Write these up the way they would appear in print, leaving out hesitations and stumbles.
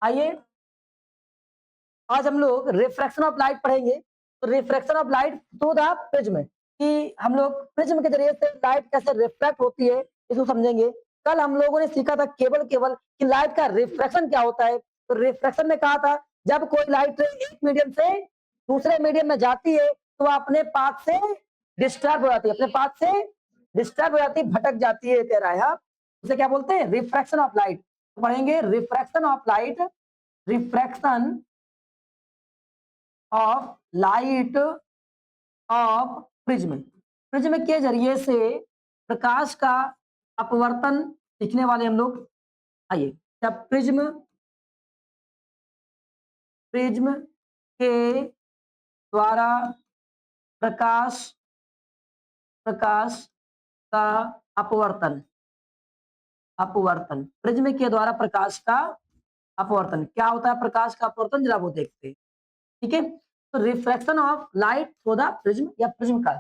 आइए आज हम लोग रिफ्रैक्शन ऑफ लाइट पढ़ेंगे। तो refraction of light through the prism कि हम लोग प्रिज्म के जरिए से लाइट कैसे रिफ्रैक्ट होती है इसको समझेंगे। कल हम लोगों ने सीखा था केवल केवल कि लाइट का रिफ्रैक्शन क्या होता है। तो रिफ्रैक्शन में कहा था जब कोई लाइट एक मीडियम से दूसरे मीडियम में जाती है तो वह अपने पाथ से डिस्टर्ब हो जाती है, अपने पाथ से डिस्टर्ब हो जाती है, भटक जाती है, कह रहा है। उसे क्या बोलते हैं? Refraction of light. तो पढ़ेंगे refraction of light, refraction of light of prism. Prism के जरिए से प्रकाश का अपवर्तन सीखने वाले हम लोग। आइए, जब प्रिज्म प्रिज्म के द्वारा प्रकाश प्रकाश का अपवर्तन अपवर्तन प्रिज्म के द्वारा प्रकाश का अपवर्तन क्या होता है? प्रकाश का अपवर्तन जरा वो देखते हैं। ठीक है, तो refraction of light through the prism या प्रिज्म का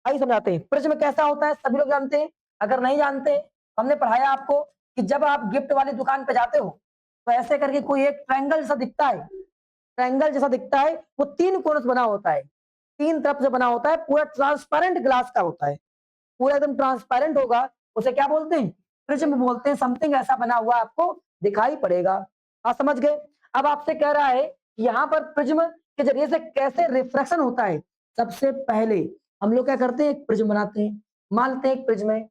आइए समझाते हैं। प्रिज्म कैसा होता है सभी लोग जानते हैं। अगर नहीं जानते हमने पढ़ाया आपको कि जब आप गिफ्ट वाली दुकान पे जाते हो तो ऐसे करके कोई एक ट्रायंगल जैसा दिखता है, ट्रायंगल जैसा दिखता है, वो 3 कोनों से बना होता है, 3 तरफ से बना होता है, पूरा ट्रांसपेरेंट ग्लास का होता है, पूरा एकदम ट्रांसपेरेंट होगा। उसे क्या बोलते हैं? प्रिज्म बोलते हैं। समथिंग ऐसा बना हुआ आपको दिखाई पड़ेगा। आप समझ गए। अब आपसे कह रहा है यहाँ पर प्रिज्म के जरिए से कैसे रिफ्रैक्शन होता है। सबसे पहले हम लोग क्या करते हैं? एक प्रिज्म बनाते हैं। मान लेते हैं एक प्रिज्म है,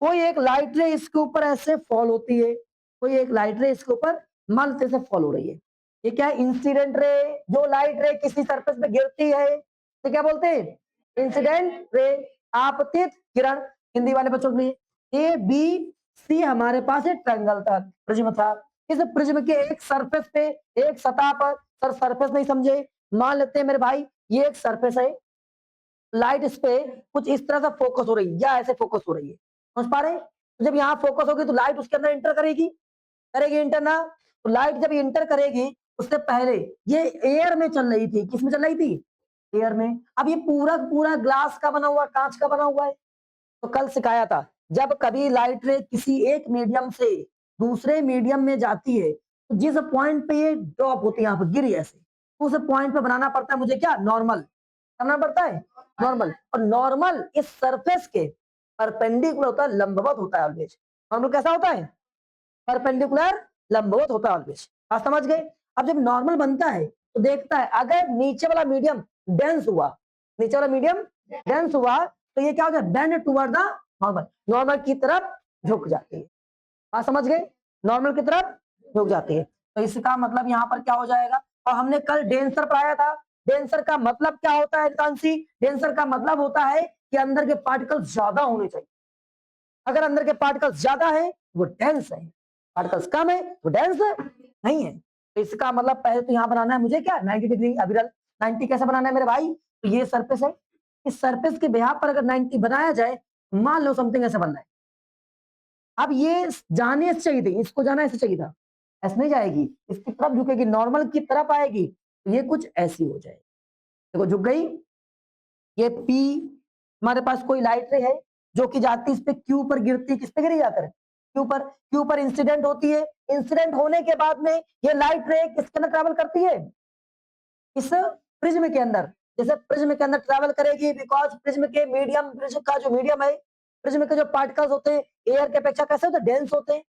कोई एक लाइट रे इसके ऊपर ऐसे फॉल होती है, कोई एक लाइट रे इसके ऊपर मान लेते से फॉल हो रही है। ये क्या है? Incident ray. जो लाइट रे किसी सरफेस पे गिरती है तो क्या बोलते हैं? इंसिडेंट रे, आपतित किरण। हिंदी वाले बच्चों के लिए ए बी सी हमारे पास एक ट्रायंगल था, प्रिज्म था। इस प्रिज्म के एक सरफेस पे, एक सतह पर, सर सरफेस नहीं समझे, मान लेते हैं मेरे भाई ये एक सरफेस है, लाइट इस पे कुछ इस तरह से फोकस हो रही है या ऐसे फोकस हो रही है, समझ पा रहे हैं? तो जब यहाँ फोकस होगी तो लाइट उसके अंदर इंटर करेगी, करेगी इंटर ना। तो लाइट जब इंटर करेगी उससे पहले ये एयर में चल रही थी। किस में चल रही थी? एयर में। अब ये पूरा पूरा ग्लास का बना हुआ, कांच का बना हुआ है। तो कल सिखाया था जब कभी लाइट रे किसी एक मीडियम से दूसरे मीडियम में जाती है तो जिस पॉइंट पे ये ड्रॉप होती है, यहाँ पर गिरी ऐसे, तो उस पॉइंट पे बनाना पड़ता है मुझे क्या? नॉर्मल करना पड़ता है, नॉर्मल। और नॉर्मल इस सरफेस के परपेंडिकुलर होता है, लंबवत होता है ऑलवेज। नॉर्मल कैसा होता है? परपेंडिकुलर, लंबवत होता है ऑलवेज। आप समझ गए। अब जब नॉर्मल बनता है तो देखता है अगर नीचे वाला मीडियम डेंस हुआ, नीचे वाला मीडियम डेंस हुआ तो ये क्या हो जाए? Bend toward the normal, normal की तरफ झुक जाती है। आप समझ गए। नॉर्मल की तरफ झुक जाती है। तो इसका मतलब यहाँ पर क्या हो जाएगा? और हमने कल डेंसर पढ़ाया था। डेंसर का मतलब क्या होता है कांसी? डेंसर का मतलब होता है कि अंदर के पार्टिकल्स ज्यादा होने चाहिए। अगर अंदर के पार्टिकल्स ज्यादा है वो डेंस है, पार्टिकल्स कम है वो डेंस नहीं है। तो इसका मतलब पहले तो यहाँ बनाना है मुझे क्या? 90 डिग्री अविरल। 90 कैसे बनाना है मेरे भाई? तो ये सरफेस है, इस सरफेस के बिहाफ पर अगर 90 बनाया जाए, मान लो समथिंग ऐसे बनना है। अब ये जाने से चाहिए थी, इसको जाना ऐसे चाहिए था, ऐसे नहीं जाएगी, इसकी तरफ झुकेगी, नॉर्मल की तरफ आएगी तो ये कुछ ऐसी हो जाएगी। देखो झुक गई। ये पी हमारे पास कोई लाइट रे है जो कि जाती इस पे क्यू पर गिरती, किस पे गिरी जाकर? क्यू पर। क्यू पर इंसिडेंट होती है। इंसिडेंट होने के बाद में ये लाइट रे किसके अंदर ट्रैवल करती है? इस प्रिज्म के अंदर। जैसे प्रिज्म के अंदर ट्रैवल करेगी बिकॉज प्रिज्म के मीडियम, प्रिज्म का जो मीडियम है, प्रिज्म के जो पार्टिकल्स होते हैं एयर के अपेक्षा कैसे होते हैं? डेंस होते हैं।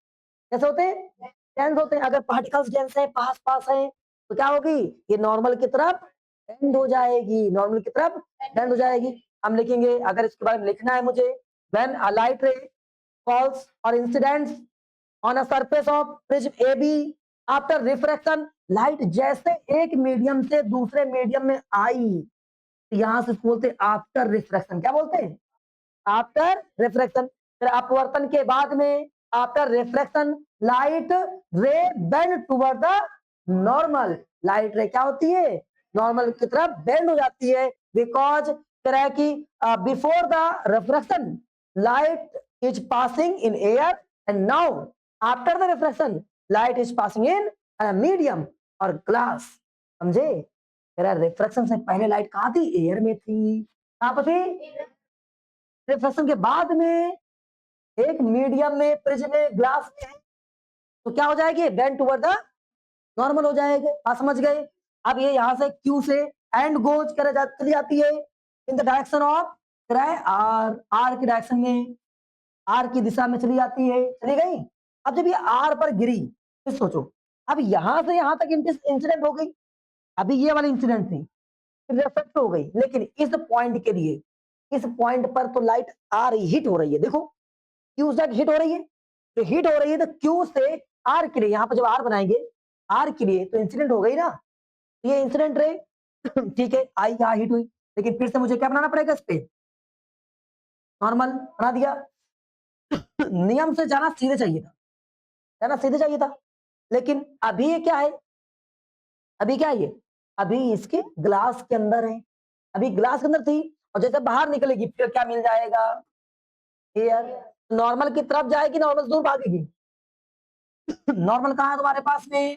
कैसे होते हैं? डेंस होते हैं। अगर पार्टिकल्स डेंस है, पास पास है, तो क्या होगी? ये नॉर्मल की तरफ बेंड हो जाएगी, नॉर्मल की तरफ बेंड हो जाएगी। हम लिखेंगे, अगर इसके बारे में लिखना है मुझे, व्हेन अ लाइट रे falls or incidents on a surface of prism AB after refraction, light जैसे एक मीडियम से दूसरे मीडियम में आई, तो यहां से बोलते हैं आफ्टर रिफ्रैक्शन। क्या बोलते हैं? After refraction. फिर अपवर्तन के बाद में आफ्टर रिफ्लेक्शन लाइट रे bend toward the normal. Light रे क्या होती है? नॉर्मल की तरफ बेंड हो जाती है बिकॉज तरह की before the refraction light is passing in air and now after the refraction light is passing in medium और ग्लास। समझे? तेरा रिफ्रैक्शन से पहले लाइट कहाँ थी? एयर में थी। कहाँ पर थी? रिफ्रैक्शन के बाद में एक मीडियम में, प्रिज्म में, ग्लास में है, तो क्या हो जाएगी? बेंड टुवर्ड द नॉर्मल हो जाएगा। आप समझ गए? अब ये यहाँ से क्यू से एंड गोज करे चली जाती है in the direction of R, R की डायरेक्शन में, आर की दिशा में चली जाती है, चली गई। अब जब ये आर पर गिरी, फिर सोचो, अब यहां से यहां तक इंसिडेंट हो गई, अभी ये वाली इंसिडेंट थी, फिर रिफ्लेक्ट हो गई, लेकिन इस पॉइंट के लिए, इस पॉइंट पर तो लाइट आ रही, हिट हो रही है, देखो क्यू से हिट हो रही है, तो हिट हो रही है तो क्यू से आर के लिए, यहाँ पर जब आर बनाएंगे आर के लिए तो इंसिडेंट हो गई ना, ये इंसिडेंट रहे ठीक है, आई यहाँ हिट हुई, लेकिन फिर से मुझे क्या बनाना पड़ेगा, इस पे नॉर्मल बना दिया। नियम से जाना सीधे चाहिए था, जाना सीधे चाहिए था, लेकिन अभी ये क्या है, अभी क्या है ये, अभी इसके ग्लास के अंदर है, अभी ग्लास के अंदर थी, और जैसे बाहर निकलेगी फिर क्या मिल जाएगा, एयर, नॉर्मल की तरफ जाएगी, नॉर्मल दूर भागेगी। नॉर्मल कहाँ है तुम्हारे पास में,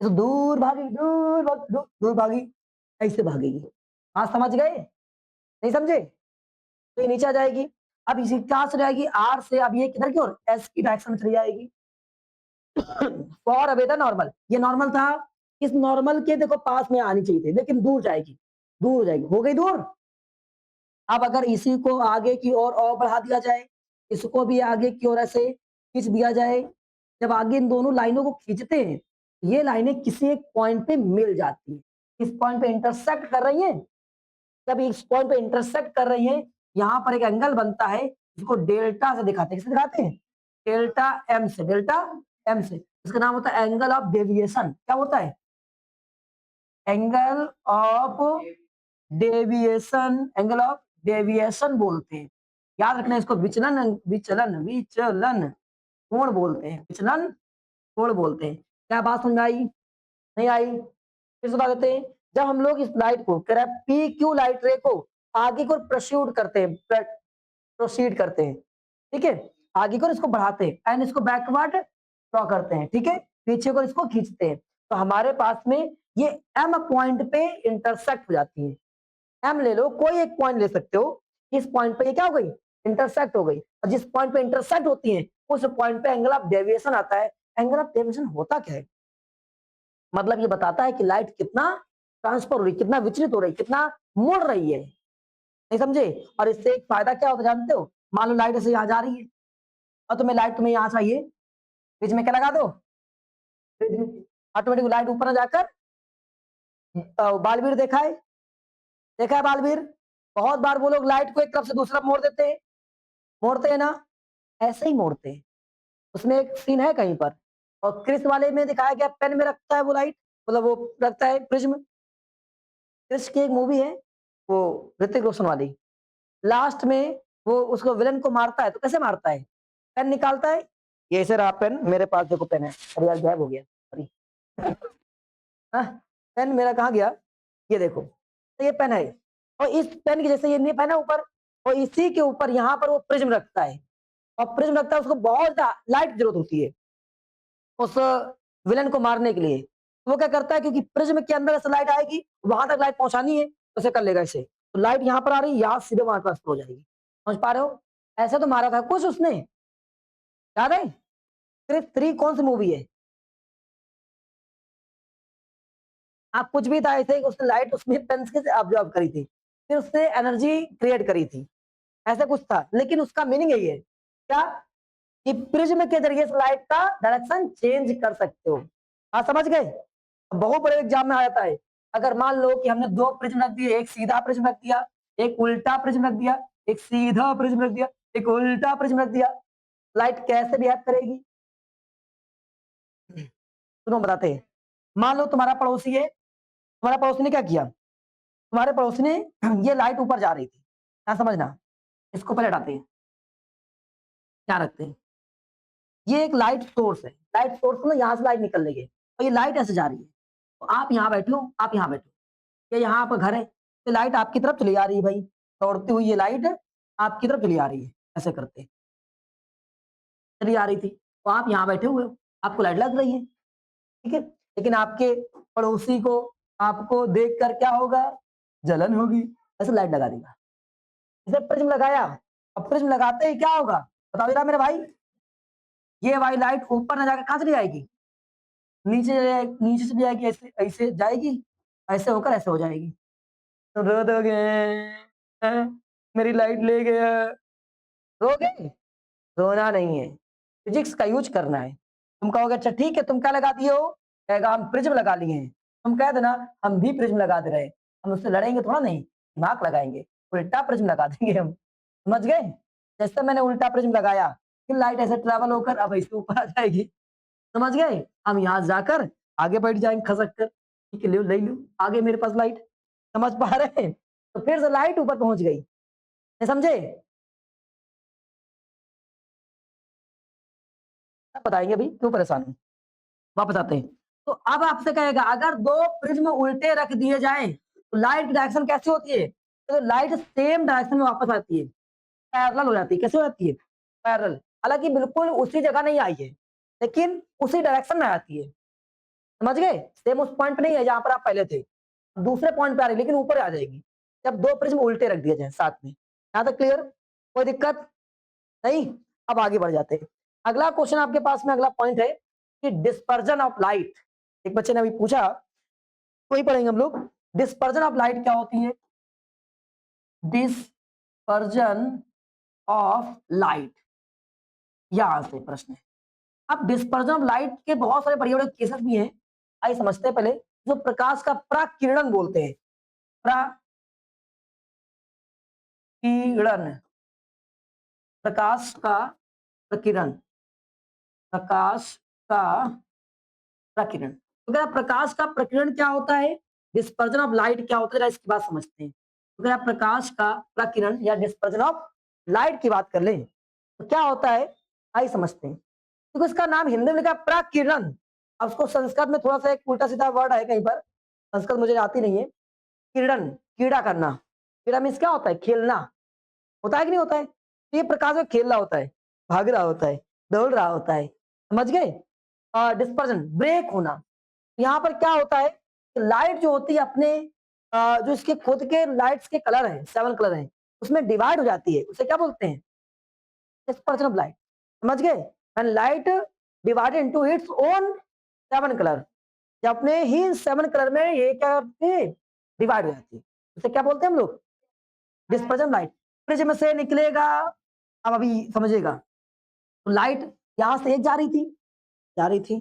तो दूर भागी, दूर भागी, ऐसे भागेगी। हाँ समझ गए, नहीं समझे, तो ये नीचे आ जाएगी। अब इसी कहां से जाएगी, आर से, अब ये किधर की ओर, एस की डायरेक्शन में चली जाएगी। फॉर अवे था नॉर्मल, ये नॉर्मल था, इस नॉर्मल के देखो पास में आनी चाहिए थी, लेकिन दूर जाएगी, दूर हो जाएगी, हो गई दूर। अब अगर इसी को आगे की ओर और बढ़ा दिया जाए, इसको भी आगे की ओर ऐसे खींच दिया जाए, जब आगे इन दोनों लाइनों को खींचते हैं, ये लाइनें किसी एक पॉइंट पे मिल जाती है, इस पॉइंट पे इंटरसेक्ट कर रही हैं, जब इस पॉइंट पे इंटरसेक्ट कर रही हैं, यहाँ पर एक एंगल बनता है, इसको डेल्टा से दिखाते हैं, किससे दिखाते हैं, डेल्टा एम से, डेल्टा एम से, इसका नाम होता है एंगल ऑफ डेविएशन, क्या होता है, angle of deviation, angle of deviation बोलते हैं, याद रखना इसको, विचलन विचलन विचलन कोण बोलते हैं, विचलन कोण बोलते हैं। क्या बात समझ में आई, नहीं आई, फिर से बता देते हैं, जब हम लोग इस लाइट को पी क्यू लाइट रे को आगे को प्रोसीड करते हैं, प्रोसीड करते हैं, ठीक है, आगे को इसको बढ़ाते हैं एंड इसको बैकवर्ड ड्रॉ करते हैं, ठीक है, पीछे को इसको खींचते हैं, तो हमारे पास में ये एम पॉइंट पे इंटरसेक्ट हो जाती है, एम ले लो, कोई एक पॉइंट ले सकते हो, इस पॉइंट पे ये क्या हो गई, इंटरसेक्ट हो गई, और जिस पॉइंट पे इंटरसेक्ट होती है उस पॉइंट पे एंगल ऑफ डेविएशन आता है। एंगल ऑफ डेविएशन होता क्या है, मतलब ये बताता है कि लाइट कितना ट्रांसफर हो रही, कितना विचलित हो रही, कितना मुड़ रही है, नहीं समझे। और इससे एक फायदा क्या होता है जानते हो, मान लो लाइट ऐसे यहाँ जा रही है, और तुम्हें लाइट तुम्हें यहाँ चाहिए, बीच में क्या लगा दो, ऑटोमेटिक लाइट ऊपर न जाकर, बालवीर देखा है, देखा है बालवीर, बहुत बार वो लोग लाइट को एक तरफ से दूसरा मोड़ देते हैं, मोड़ते हैं ना, ऐसे ही मोड़ते हैं, उसमें एक सीन है कहीं पर, और क्रिस वाले में दिखाया गया पेन में रखता है वो लाइट, मतलब वो रखता है प्रिज्म, क्रिस की एक मूवी है वो ऋतिक रोशन वाली, लास्ट में वो उसको विलन को मारता है, तो कैसे मारता है, पेन निकालता है, ये ऐसे रहा पेन, मेरे पास देखो पेन है, अरे यार गायब हो गया, सॉरी, पेन मेरा कहाँ गया, ये देखो, तो ये पेन है, और इस पेन की जैसे ये नहीं पेन है ऊपर, और इसी के ऊपर यहाँ पर वो प्रिज्म रखता है, और प्रिज्म रखता है, उसको बहुत लाइट की जरूरत होती है उस विलन को मारने के लिए, तो वो क्या करता है, क्योंकि प्रिज्म के अंदर ऐसे लाइट आएगी, वहां तक लाइट पहुंचानी है, तो उसे कर लेगा ऐसे, तो लाइट यहाँ पर आ रही है, यहाँ सीधे वहां ट्रांसफर हो जाएगी, समझ पा रहे हो, ऐसे तो मारा था कुछ उसने, याद है, क्रिस 3 कौन सी मूवी है, आप कुछ भी था ऐसे, उसने लाइट उसमें पेन से ऑब्जॉर्व करी थी, फिर उसने एनर्जी क्रिएट करी थी, ऐसा कुछ था, लेकिन उसका मीनिंग यही है, क्या, कि प्रिज्म के जरिए से लाइट का डायरेक्शन चेंज कर सकते हो, आप समझ गए। बहुत बड़े एग्जाम में आ जाता है, अगर मान लो कि हमने 2 प्रिज्म रख दिए, एक सीधा प्रिज्म रख दिया, एक उल्टा प्रिज्म रख दिया, एक सीधा प्रिज्म रख दिया, एक उल्टा प्रिज्म रख दिया, लाइट कैसे बिहेव करेगी, सुनो बताते हैं, मान लो तुम्हारा पड़ोसी है, तुम्हारा पड़ोसी ने क्या किया, तुम्हारे पड़ोसी ने ये लाइट ऊपर जा रही थी, क्या समझना, इसको पहले हटाते हैं, क्या रखते हैं, ये एक लाइट सोर्स है, लाइट सोर्स में यहाँ से लाइट निकल रही है, और ये लाइट ऐसे जा रही है, तो आप यहाँ बैठे हो, आप यहाँ बैठे हो, ये यहाँ आपका घर है, तो लाइट आपकी तरफ चली आ रही है भाई, दौड़ती हुई ये लाइट आपकी तरफ चली आ रही है, ऐसे करते चली आ रही थी, तो आप यहाँ बैठे हुए हो, आपको लाइट लग रही है, ठीक है, लेकिन आपके पड़ोसी को आपको देख कर क्या होगा, जलन होगी, ऐसे लाइट लगा देगा, इसे प्रिज्म लगाया, अब प्रिज्म लगाते ही क्या होगा, बताओ जरा मेरे भाई, ये वाली लाइट ऊपर न जाकर कहां चली जाएगी, नीचे से भी आएगी, ऐसे ऐसे जाएगी, ऐसे होकर ऐसे हो जाएगी। तो रो दोगे? हैं? मेरी लाइट ले गया, रोगे? रोना नहीं है, फिजिक्स का यूज करना है। तुम कहोगे अच्छा ठीक है, तुम क्या लगा दिए हो? कहेगा हम प्रिज्म लगा लिए हैं। तुम कह देना हम भी प्रिज्म लगा दे रहे हैं। हम उससे लड़ेंगे थोड़ा नहीं, दिमाग लगाएंगे, उल्टा प्रिज्म लगा देंगे हम। समझ गए? जैसे मैंने उल्टा प्रिज्म लगाया, फिर लाइट ऐसे ट्रैवल होकर अब ऐसे ऊपर आ जाएगी। समझ गए? हम यहाँ जाकर आगे बैठ जाएंगे खसक कर, ठीक है, लो ले लो, आगे मेरे पास लाइट। समझ पा रहे हैं? तो फिर से लाइट ऊपर पहुंच गई। नहीं समझे? अब बताएंगे भाई, क्यों परेशान हो? वापस आते हैं। तो अब आपसे कहेगा अगर दो प्रिज्म उल्टे रख दिए जाएं तो लाइट की डायरेक्शन कैसी होती है? तो लाइट सेम डायरेक्शन में वापस आती है, पैरेलल हो जाती है। कैसे हो जाती है? पैरेलल। हालांकि बिल्कुल उसी जगह नहीं आई है, लेकिन उसी डायरेक्शन में आती है। समझ गए? सेम उस पॉइंट पे नहीं है जहां पर आप पहले थे, दूसरे पॉइंट पे आ रही है, लेकिन ऊपर आ जाएगी जब दो प्रिज्म उल्टे रख दिए जाए साथ में। यहां तक क्लियर? कोई दिक्कत नहीं? अब आगे बढ़ जाते हैं। अगला क्वेश्चन आपके पास में, अगला पॉइंट है कि डिस्पर्जन ऑफ लाइट। एक बच्चे ने अभी पूछा, वही पढ़ेंगे हम लोग। डिस्पर्जन ऑफ लाइट क्या होती है? डिस्पर्जन ऑफ लाइट, यहां से प्रश्न है। अब डिस्पर्जन ऑफ लाइट के बहुत सारे बड़े बड़े केसेस भी हैं, आइए समझते हैं पहले। जो प्रकाश का प्रकिरण बोलते हैं, प्रकिरण, प्रकाश का प्रकिरण, प्रकाश का प्रकिरण। तो क्या प्रकाश का प्रकिरण क्या होता है, डिस्पर्जन ऑफ लाइट क्या होता है, इसकी बात समझते हैं। तो क्या प्रकाश का प्रकिरण या डिस्पर्जन ऑफ लाइट की बात कर लें तो क्या होता है, आइए समझते हैं। क्योंकि इसका नाम हिंदी में लिखा प्रकिरण, अब उसको संस्कृत में थोड़ा सा एक उल्टा सीधा वर्ड है कहीं पर, संस्कृत मुझे आती नहीं है। किरण, कीड़ा करना, कीड़ा मीन्स क्या होता है? खेलना। होता है कि नहीं होता है? तो ये प्रकाश में खेल रहा होता है, भाग रहा होता है, दौड़ रहा होता है। समझ गए? डिस्पर्जन, ब्रेक होना। यहाँ पर क्या होता है, लाइट जो होती है अपने जो इसके खुद के लाइट्स के कलर हैं, 7 कलर हैं, उसमें डिवाइड हो जाती है, उसे क्या बोलते हैं? Dispersion of light. समझ गए? And light divided into its own 7 colour, अपने ही 7 कलर में ये क्या करती है? डिवाइड हो जाती है। उसे क्या बोलते हैं हम लोग? Dispersion light. प्रिज्म से निकलेगा, अब अभी समझिएगा। तो लाइट यहां से एक जा रही थी, जा रही थी,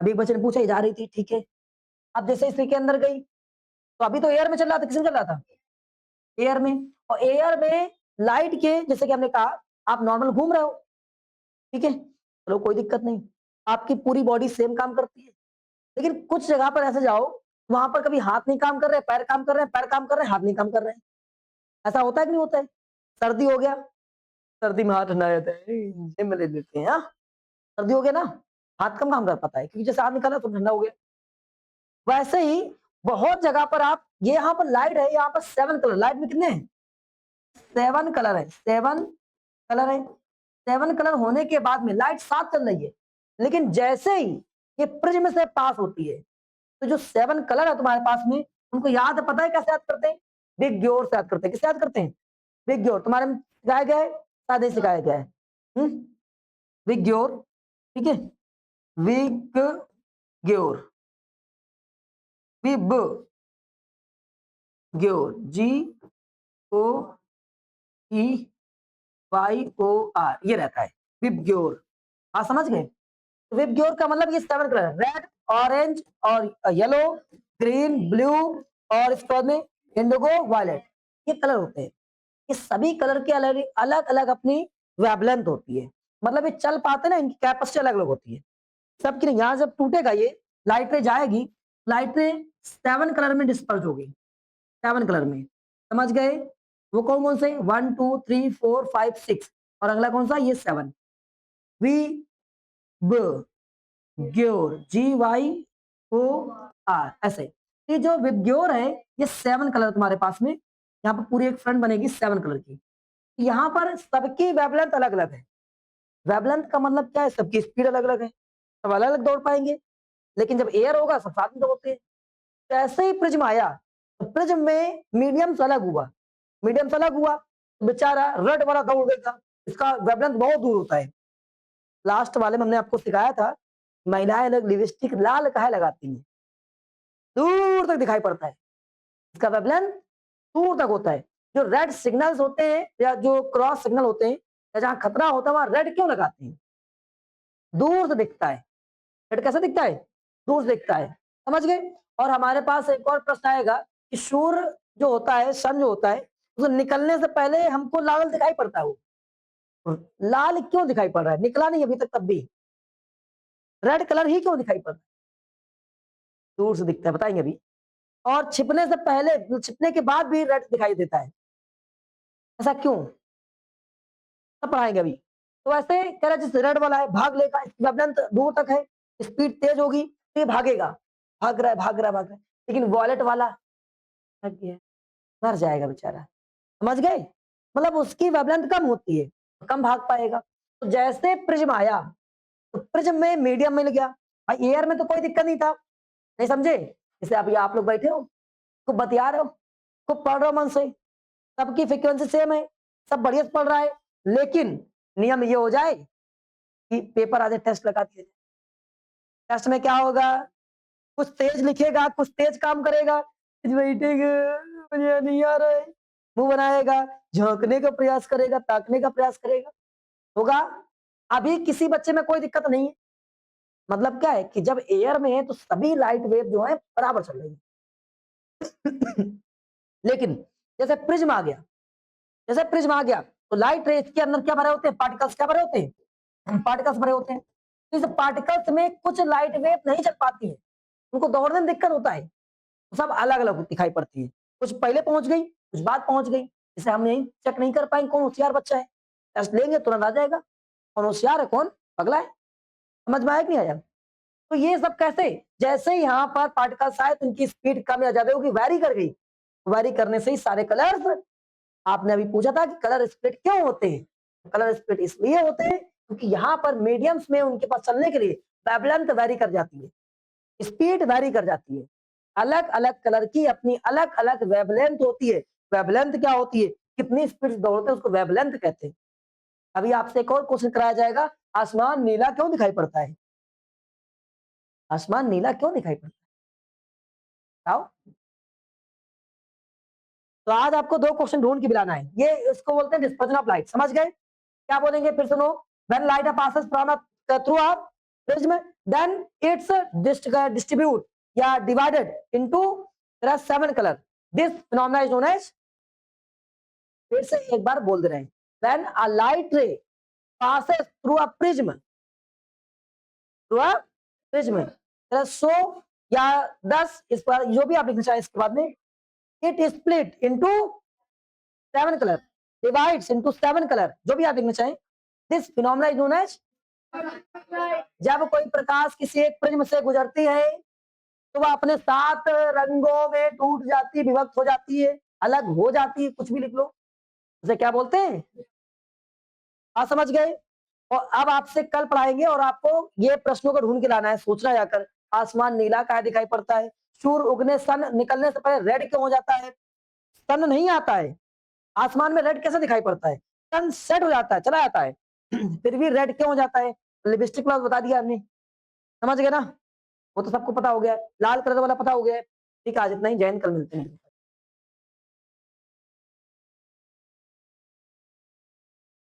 अभी एक बच्चे ने पूछा, ये जा रही थी, ठीक है। अब जैसे इसी के अंदर गई, तो अभी तो एयर में चल रहा था, किसमें चल रहा था? एयर में। और एयर में लाइट के, जैसे कि हमने कहा, आप नॉर्मल घूम रहे हो, ठीक है, चलो कोई दिक्कत नहीं, आपकी पूरी बॉडी सेम काम करती है। लेकिन कुछ जगह पर ऐसे जाओ, वहां पर कभी हाथ नहीं काम कर रहे, पैर काम कर रहे हैं, पैर काम कर रहे हैं, हाथ नहीं काम कर रहे हैं। ऐसा होता है कि नहीं होता है? सर्दी हो गया, सर्दी में हाथ ठंडा रहता है, जिम में ले लेते हैं, हाँ? सर्दी हो गया ना, हाथ कम काम कर पाता है, क्योंकि जैसे हाथ निकाला तो ठंडा हो गया। वैसे ही बहुत जगह पर आप, ये यहाँ पर लाइट है, यहाँ पर 7 कलर, लाइट में कितने हैं? 7 कलर है, 7 कलर है। 7 कलर होने के बाद में लाइट साथ चल रही है, लेकिन जैसे ही ये प्रिज्म से पास होती है, तो जो 7 कलर है तुम्हारे पास में, उनको याद है, पता है कैसे याद करते हैं? बिग ग्योर से याद करते हैं। किससे याद करते हैं? बिग ग्योर। तुम्हारे में सिखाया गया है, शायद ही सिखाया गया है। बिग ग्योर, ठीक है, बिग ग्योर, बिब ग्योर, GOEYOR, ये रहता है बिब ग्योर। हाँ समझ गए? विब ग्योर का मतलब ये 7 कलर, रेड, ऑरेंज और येलो, ग्रीन, ब्लू, और इसके बाद में इंडिगो, वायलेट, ये कलर होते हैं। ये सभी कलर के अलग अलग अलग अपनी वेवलेंथ होती है, मतलब ये चल पाते ना, इनकी कैपेसिटी अलग अलग होती है सबकी। नहीं, यहाँ जब टूटेगा ये, लाइट रे जाएगी, लाइट रे 7 कलर में डिस्पर्स होगी, 7 कलर में। समझ गए? वो कौन कौन से? 1 2 3 4 5 6, और अगला कौन सा? ये 7। वी ब ग्योर, GYOR, ऐसे। ये जो विबग्योर है, ये 7 कलर तुम्हारे पास में, यहाँ पर पूरी एक फ्रंट बनेगी 7 कलर की। यहाँ पर सबकी वेवलेंथ अलग अलग है। वेवलेंथ का मतलब क्या है? सबकी स्पीड अलग अलग है, सब अलग अलग दौड़ पाएंगे, लेकिन जब एयर होगा सब साथ में दौड़ते हैं। जैसे ही प्रिज्म आया, तो प्रिज्म में मीडियम से अलग हुआ, मीडियम से अलग हुआ, तो बेचारा रेड वाला दौड़ गया था, इसका वेवलेंथ बहुत दूर होता है। लास्ट वाले में हमने आपको सिखाया था महिलाएं लोग लिपस्टिक लाल काहे लगाती हैं? दूर तक दिखाई पड़ता है, इसका वेवलेंथ दूर तक होता है। जो रेड सिग्नल्स होते हैं या जो क्रॉस सिग्नल होते हैं या जहां खतरा होता है वहां रेड क्यों लगाते हैं? दूर से दिखता है। रेड कैसे दिखता है? दूर से दिखता है, समझ गए? और हमारे पास एक और प्रश्न आएगा कि सूर्य जो होता है, सन जो होता है, उसे निकलने से पहले हमको लाल दिखाई पड़ता है। वो लाल क्यों दिखाई पड़ रहा है? निकला नहीं अभी तक, तब भी रेड कलर ही क्यों दिखाई पड़ रहा है? दूर से दिखता है, बताएंगे अभी। और छिपने से पहले, छिपने के बाद भी रेड दिखाई देता है, ऐसा क्यों? सब पढ़ाएंगे अभी। तो ऐसे कह रहा है जिस रेड वाला है भाग लेगा, इसकी वेवलेंथ दूर तक है, स्पीड तेज होगी तो ये भागेगा, भाग रहा है भाग रहा है भाग रहा है। लेकिन वॉयलेट वाला थक गया, मर जाएगा बेचारा, समझ गए? मतलब उसकी वेवलेंथ कम होती है, कम भाग पाएगा। तो जैसे प्रिज्म आया तो प्रिज्म में मीडियम मिल गया, भाई एयर में तो कोई दिक्कत नहीं था, नहीं समझे? जैसे अभी आप लोग बैठे हो, खूब बतिया रहे हो, खूब पढ़ रहे हो मन से, सबकी फ्रीक्वेंसी सेम है, सब बढ़िया से पढ़ रहा है, लेकिन नियम ये हो जाए कि पेपर आज टेस्ट लगा दिया जाए। टेस्ट में क्या होगा? कुछ तेज लिखेगा, कुछ तेज काम करेगा, बैठेगा, मुझे नहीं आ रहा है, मुंह बनाएगा, झांकने का प्रयास करेगा, ताकने का प्रयास करेगा, होगा। अभी किसी बच्चे में कोई दिक्कत नहीं है। मतलब क्या है कि जब एयर में है तो सभी लाइट वेव जो है बराबर चल रही है। लेकिन जैसे प्रिज्म आ गया, जैसे प्रिज्म आ गया तो लाइट रेज के अंदर क्या भरे होते हैं? पार्टिकल्स क्या भरे होते हैं? पार्टिकल्स भरे होते हैं। इस पार्टिकल्स में कुछ लाइट वेव नहीं चल पाती है, उनको दौड़ने में दिक्कत होता है, सब अलग अलग दिखाई पड़ती है, कुछ पहले पहुंच गई, कुछ बाद पहुंच गई। इसे हम यही चेक नहीं कर पाएंगे कौन होशियार बच्चा है। टेस्ट लेंगे तुरंत आ जाएगा कौन होशियार है कौन पगला है। समझ में आया कि नहीं आया? तो ये सब कैसे? जैसे ही यहाँ पर पार्टिकल्स आए तो उनकी स्पीड कम या ज्यादा होगी, वैरी कर गई, वैरी करने से ही सारे कलर्स, आपने अभी पूछा था कि कलर स्प्लिट क्यों होते हैं? कलर स्प्लिट इसलिए होते हैं क्योंकि यहाँ पर मीडियम्स में उनके पास चलने के लिए वेवलेंथ वैरी कर जाती है, स्पीड वैरी कर जाती है। अलग अलग कलर की अपनी अलग अलग वेवलेंथ होती है। वेवलेंथ क्या होती है? कितनी स्पीड दौड़ते हैं उसको वेवलेंथ कहते हैं। अभी आपसे एक और क्वेश्चन कराया जाएगा, आसमान नीला क्यों दिखाई पड़ता है? आसमान नीला क्यों दिखाई पड़ता है? बताओ। तो आज आपको दो क्वेश्चन ढूंढ के मिलाना है, ये इसको बोलते हैं डिस्पर्जन ऑफ लाइट, समझ गए? क्या बोलेंगे फिर सुनो। When light passes from a through a prism then it's distribute या divided into there are 7 colour, this phenomena is known as, फिर से एक बार बोल दे रहे हैं, when a light ray passes through a prism, through a prism there are so या 10, इस पर जो भी आप लिखना चाहें इसके बाद में, it split into 7 colour, divides into 7 colour, जो भी आप लिखना चाहें, this phenomena is known as. जब कोई प्रकाश किसी एक प्रिज्म से गुजरती है तो वह अपने 7 रंगों में टूट जाती, विभक्त हो जाती है, अलग हो जाती है, कुछ भी लिख लो, उसे क्या बोलते हैं? आप समझ गए? और अब आपसे कल पढ़ाएंगे और आपको ये प्रश्नों को ढूंढ के लाना है, सोचना जाकर आसमान नीला काहे दिखाई पड़ता है, सूर्य उगने सन निकलने से पहले रेड क्यों हो जाता है, सन नहीं आता है, आसमान में रेड कैसे दिखाई पड़ता है, सन सेट हो जाता है, चला जाता है, फिर भी रेड क्यों हो जाता है? लिपस्टिक वाला बता दिया हमने, समझ गए ना? वो तो सबको पता हो गया है, लाल कलर वाला पता हो गया है। ठीक है, आज इतना ही, जय हिंद, कल मिलते हैं।